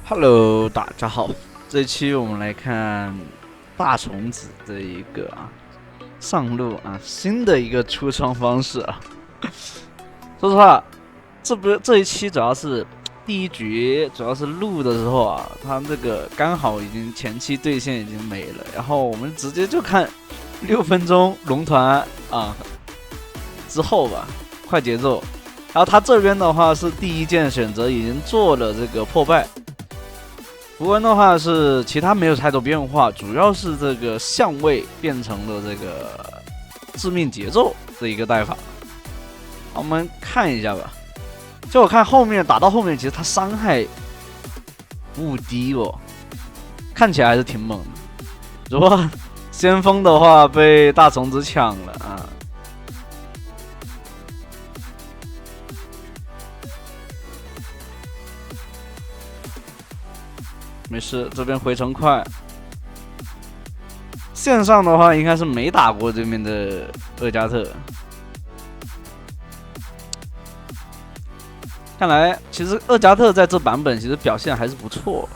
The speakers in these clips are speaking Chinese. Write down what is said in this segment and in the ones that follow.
Hello，大家好，这一期我们来看大虫子的一个上路新的一个出装方式啊。说实话，这一期主要是第一局主要是录的时候它这个刚好已经前期对线已经没了，然后我们直接就看6分钟龙团之后吧，快节奏。然后他这边的话是第一件选择已经做了这个破败。符文的话是其他没有太多变化，主要是这个相位变成了这个致命节奏的一个带法。好，我们看一下吧。就我看后面打到后面，其实他伤害不低哦，看起来还是挺猛的。如果先锋的话被大虫子抢了没事，这边回城快。线上的话应该是没打过对面的厄加特，看来其实厄加特在这版本其实表现还是不错。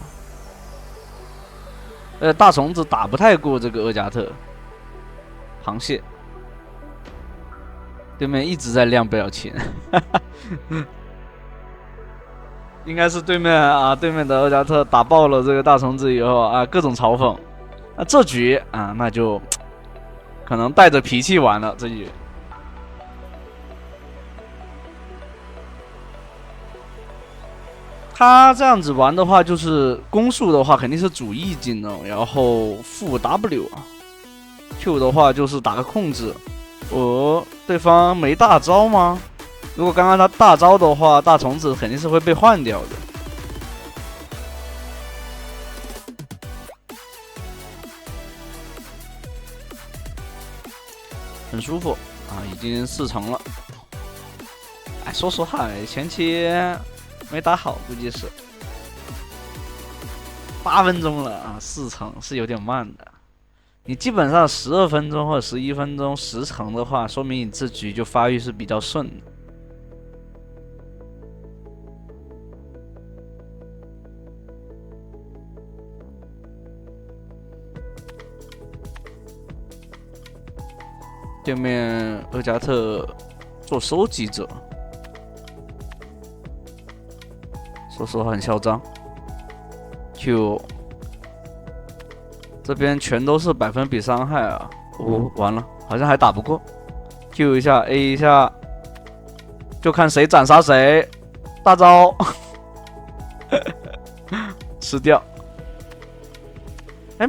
大虫子打不太过这个厄加特，螃蟹，对面一直在亮表情。应该是对面的厄加特打爆了这个大虫子以后各种嘲讽。这局那就可能带着脾气玩了这局。他这样子玩的话，就是攻速的话肯定是主 E 技能，然后副 W，Q 的话就是打个控制。对方没大招吗？如果刚刚他大招的话，大虫子肯定是会被换掉的。很舒服已经4成了。说实话，前期没打好，估计是8分钟了4成是有点慢的。你基本上12分钟或者11分钟10成的话，说明你这局就发育是比较顺的。对面厄加特做收集者，说实话很嚣张。Q 这边全都是百分比伤害完了，好像还打不过。Q 一下 A 一下，就看谁斩杀谁，大招吃掉。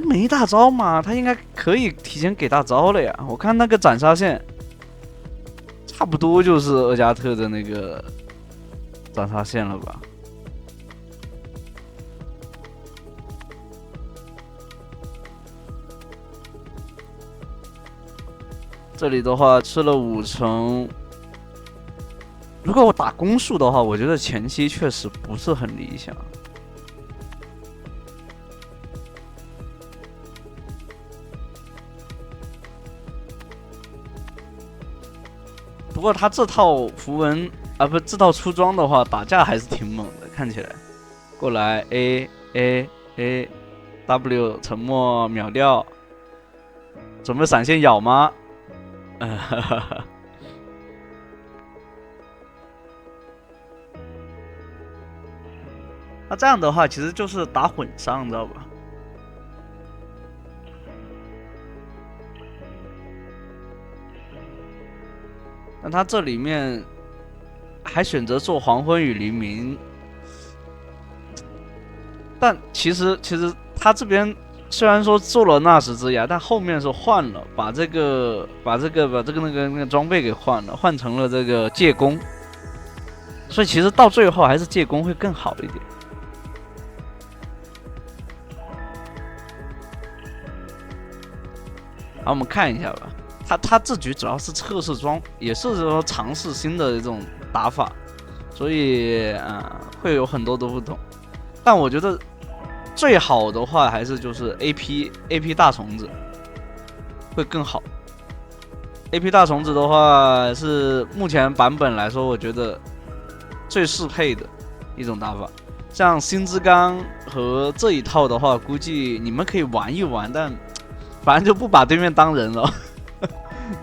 没大招嘛，他应该可以提前给大招了呀。我看那个斩杀线，差不多就是厄加特的那个斩杀线了吧？这里的话吃了5成。如果我打攻速的话，我觉得前期确实不是很理想。不过他这套符文这套出装的话，打架还是挺猛的，看起来。过来 A W 沉默秒掉，准备闪现咬吗？那这样的话，其实就是打混伤，知道吧？那他这里面还选择做黄昏与黎明，但其实他这边虽然说做了纳什之牙，但后面是换了，把这个那个装备给换了，换成了这个借弓，所以其实到最后还是借弓会更好一点。好，我们看一下吧。他这局主要是测试装，也是说尝试新的这种打法，所以会有很多的不同。但我觉得最好的话还是就是 AP 大虫子会更好。AP 大虫子的话是目前版本来说，我觉得最适配的一种打法。像星之钢和这一套的话，估计你们可以玩一玩，但反正就不把对面当人了。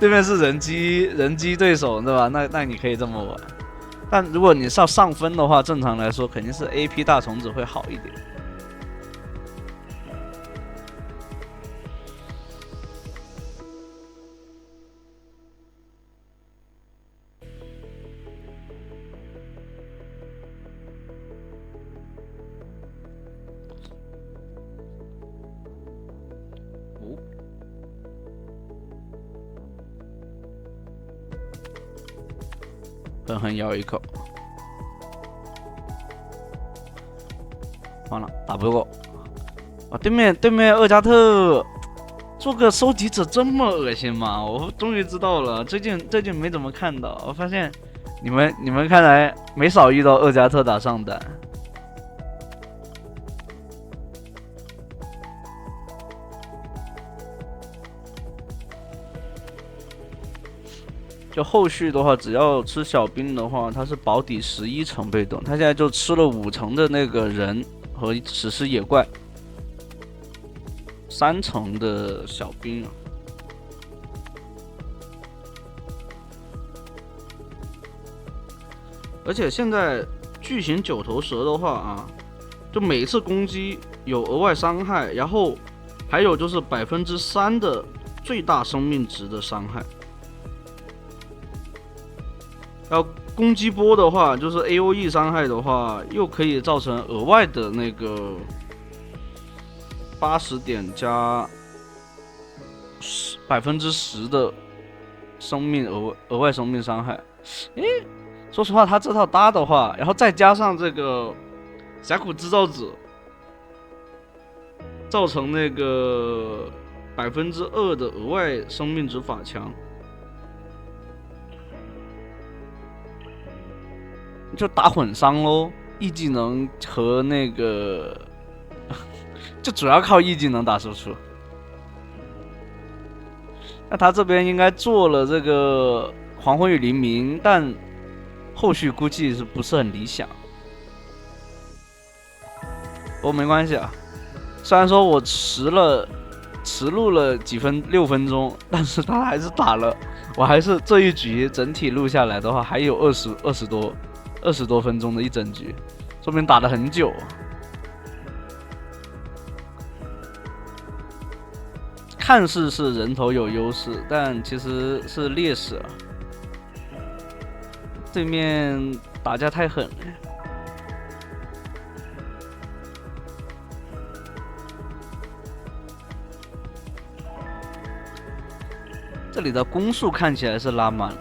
对面是人机对手，对吧？那你可以这么玩。但如果你是要上分的话，正常来说肯定是 AP 大虫子会好一点。狠狠咬一口，完了打不过。啊，对面厄加特做个收集者这么恶心吗？我终于知道了，最近没怎么看到。我发现你们看来没少遇到厄加特打上单。就后续的话，只要吃小兵的话，他是保底11成被动，他现在就吃了5成的那个人和史诗野怪，3成的小兵啊。而且现在巨型9头蛇的话啊，就每次攻击有额外伤害，然后还有就是3%的最大生命值的伤害。然后攻击波的话，就是 AOE 伤害的话，又可以造成额外的那个80点加10%的生命额外生命伤害。说实话，他这套搭的话，然后再加上这个峡谷制造者，造成那个2%的额外生命值法强。就打混伤喽，E技能和那个就主要靠E技能打输出。那他这边应该做了这个黄昏与黎明，但后续估计是不是很理想？不过没关系啊，虽然说我迟录了6分钟，但是他还是打了，我还是这一局整体录下来的话，还有20多分钟的一整局，说明打了很久。看似是人头有优势，但其实是劣势啊。对面打架太狠了。这里的攻速看起来是拉满了。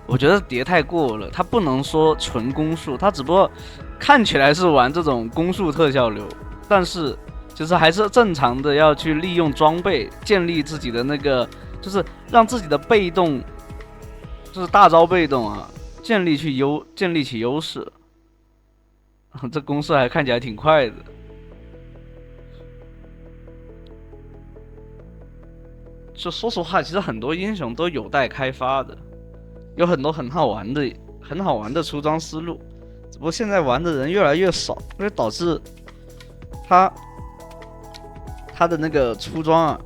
我觉得叠太过了，他不能说纯攻速，他只不过看起来是玩这种攻速特效流，但是其实还是正常的要去利用装备建立自己的那个，就是让自己的被动，就是大招被动啊，建立起优势。这攻速还看起来挺快的。就说实话，其实很多英雄都有待开发的。有很多很好玩的出装思路，只不过现在玩的人越来越少，因为导致他的那个出装啊，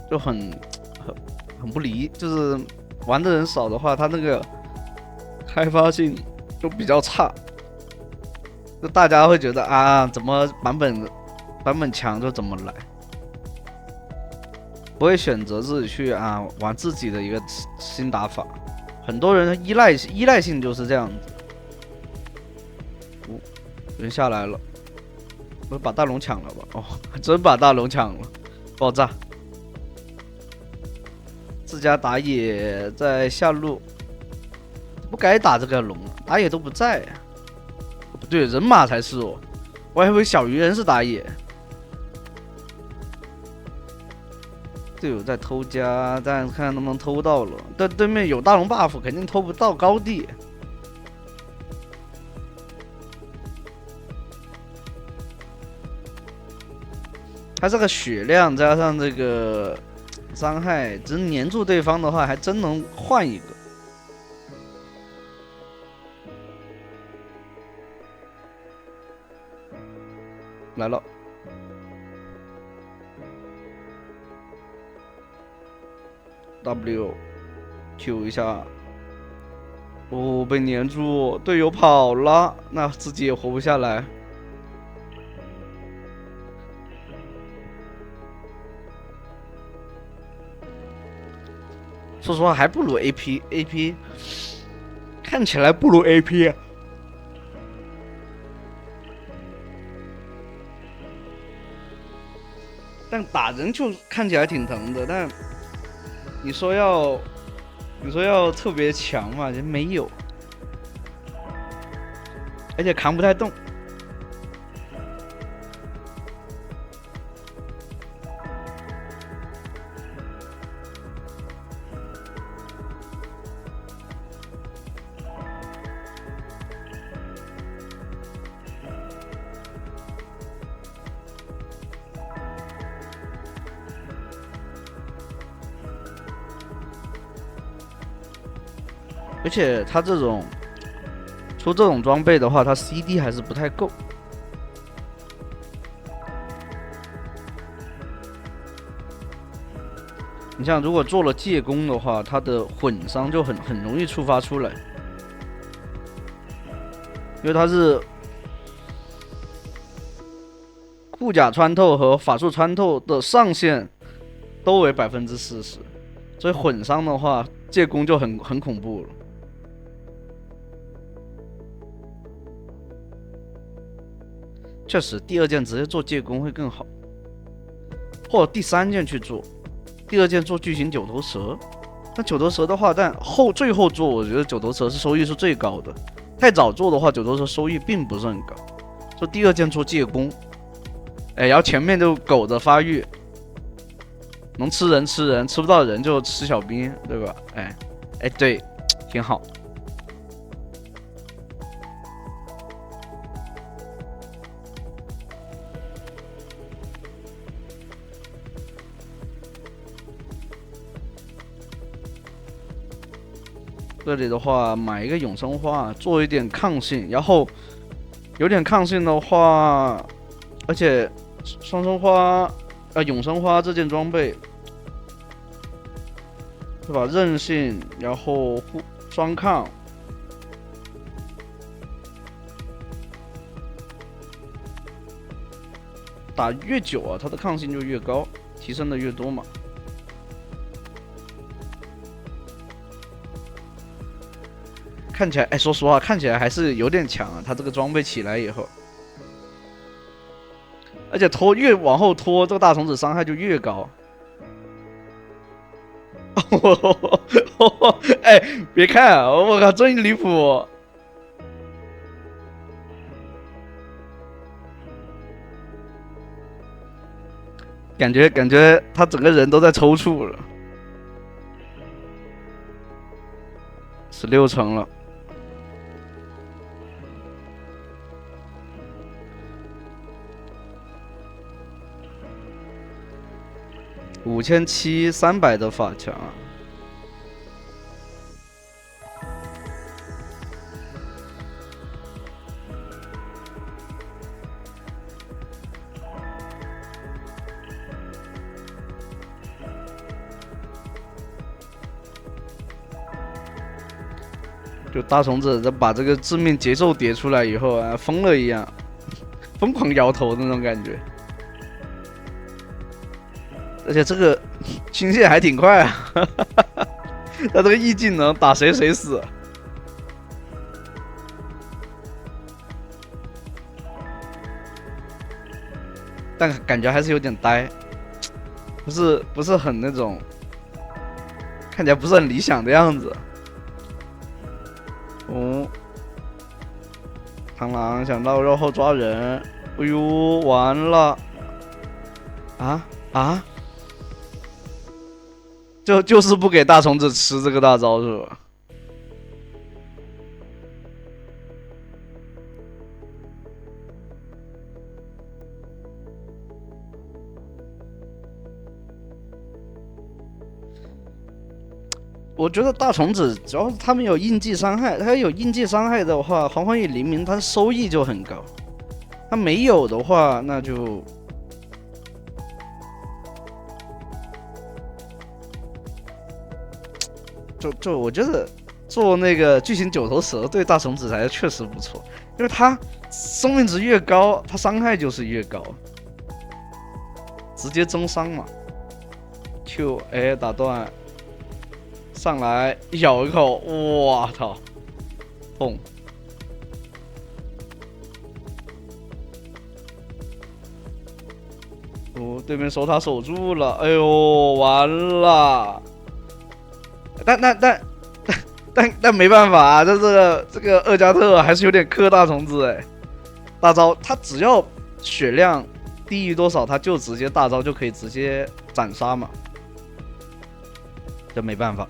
就很不离，就是玩的人少的话，他那个开发性就比较差，就大家会觉得啊，怎么版本强就怎么来，不会选择自己去啊玩自己的一个新打法。很多人依赖性就是这样子。人下来了，我把大龙抢了吧？哦，真把大龙抢了，爆炸！自家打野在下路，不该打这个龙啊，打野都不在啊。不对，人马才是哦，我还以为小鱼人是打野。队友在偷家，但看看能不能偷到了。但对面有大龙 buff， 肯定偷不到高地。他这个血量加上这个伤害，只是黏住对方的话，还真能换一个。来了。W Q 一下，哦，被粘住，队友跑了，那自己也活不下来。说实话，还不如 AP 看起来不如 AP。但打人就看起来挺疼的，但你说要特别强嘛，人没有，而且扛不太动。而且他这种出这种装备的话，他 CD 还是不太够。你像如果做了借攻的话，他的混伤就很容易触发出来，因为他是护甲穿透和法术穿透的上限都为40%，所以混伤的话，借攻就很恐怖了。确实，第二件直接做借攻会更好，或者第3件去做，第2件做巨型九头蛇。但九头蛇的话，但最后做，我觉得九头蛇是收益是最高的。太早做的话，九头蛇收益并不是很高。就第2件做借攻，然后前面就苟着发育，能吃人，吃不到人就吃小兵，对吧？对，挺好。这里的话，买一个永生花，做一点抗性，然后有点抗性的话，而且双生花永生花这件装备，对吧？韧性，然后双抗，打越久啊，它的抗性就越高，提升的越多嘛。看起来，说实话，看起来还是有点强啊。他这个装备起来以后，而且越往后拖，这个大虫子伤害就越高。别看啊，我靠，真离谱！感觉他整个人都在抽搐了。16成了。5700的法强啊！就大虫子把这个致命节奏叠出来以后啊，疯了一样，疯狂摇头的那种感觉。而且这个清线还挺快啊，他这个 E 技能打谁死。但感觉还是有点呆，不是很那种，看起来不是很理想的样子。螳螂想到肉后抓人，哎呦，完了！就是不给大虫子吃这个大招是吧？我觉得大虫子只要是他们有印记伤害，他有印记伤害的话，黄昏与黎明它的收益就很高。他没有的话，那就我觉得做那个巨型九头蛇对大虫子才确实不错，因为它生命值越高，它伤害就是越高，直接增伤嘛。Q A 打断，上来咬一口，哇操，痛！哦，对面守塔守住了，哎呦，完了！但没办法啊，这个厄加特还是有点克大虫子哎。大招他只要血量低于多少，他就直接大招就可以直接斩杀嘛，这没办法。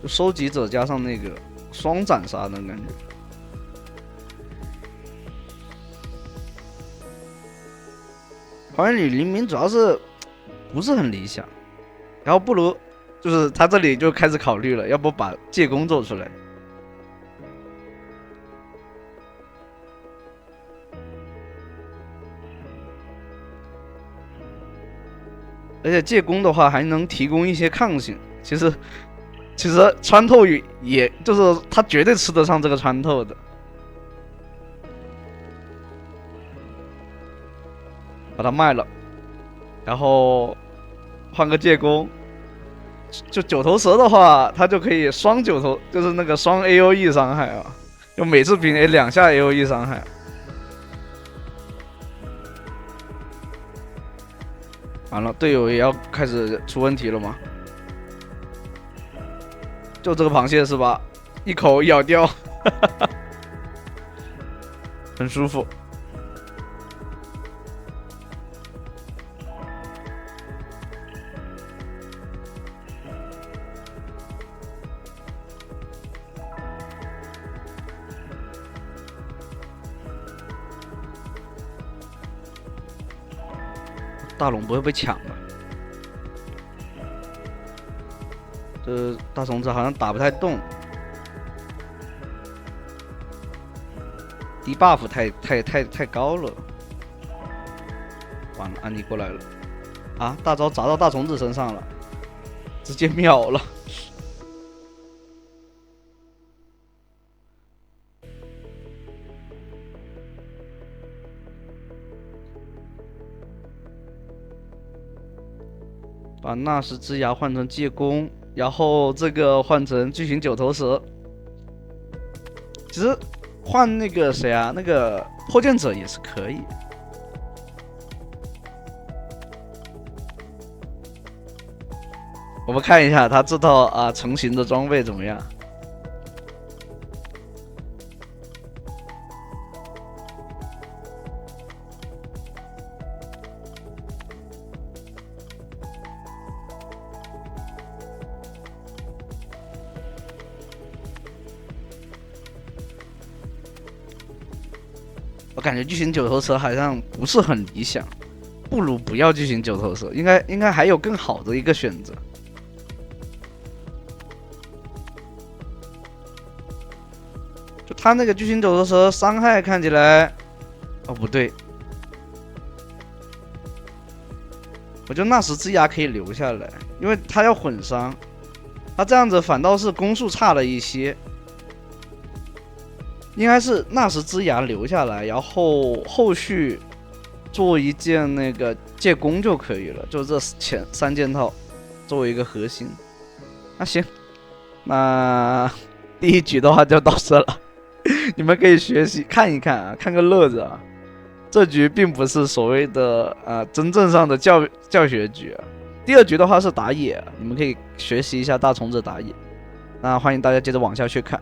就收集者加上那个双斩杀的感觉。黄原里黎明主要是不是很理想，然后不如就是他这里就开始考虑了，要不把借弓做出来。而且借弓的话还能提供一些抗性，其实穿透也就是他绝对吃得上这个穿透的。把它卖了，然后换个借弓。就九头蛇的话，它就可以双九头，就是那个双 AOE 伤害啊，就每次平 A 2下 AOE 伤害。完了，队友也要开始出问题了吗？就这个螃蟹是吧？一口咬掉，很舒服。大龙不会被抢吧？这大虫子好像打不太动，低 buff 太高了。完了，安妮过来了，啊！大招砸到大虫子身上了，直接秒了。把纳什之牙换成借弓，然后这个换成巨型九头蛇。其实换那个谁啊，那个破剑者也是可以。我们看一下他这套啊成型的装备怎么样。我感觉巨型九头蛇好像不是很理想，不如不要巨型九头蛇，应该还有更好的一个选择。就他那个巨型九头蛇伤害看起来，哦不对，我觉得纳什之牙可以留下来，因为他要混伤，他这样子反倒是攻速差了一些。应该是纳什之牙留下来，然后后续做一件那个借弓就可以了，就这前3件套作为一个核心。那行，那第一局的话就到这了，你们可以学习看一看啊，看个乐子啊。这局并不是所谓的真正上的教学局啊。第2局的话是打野，你们可以学习一下大虫子打野。那欢迎大家接着往下去看。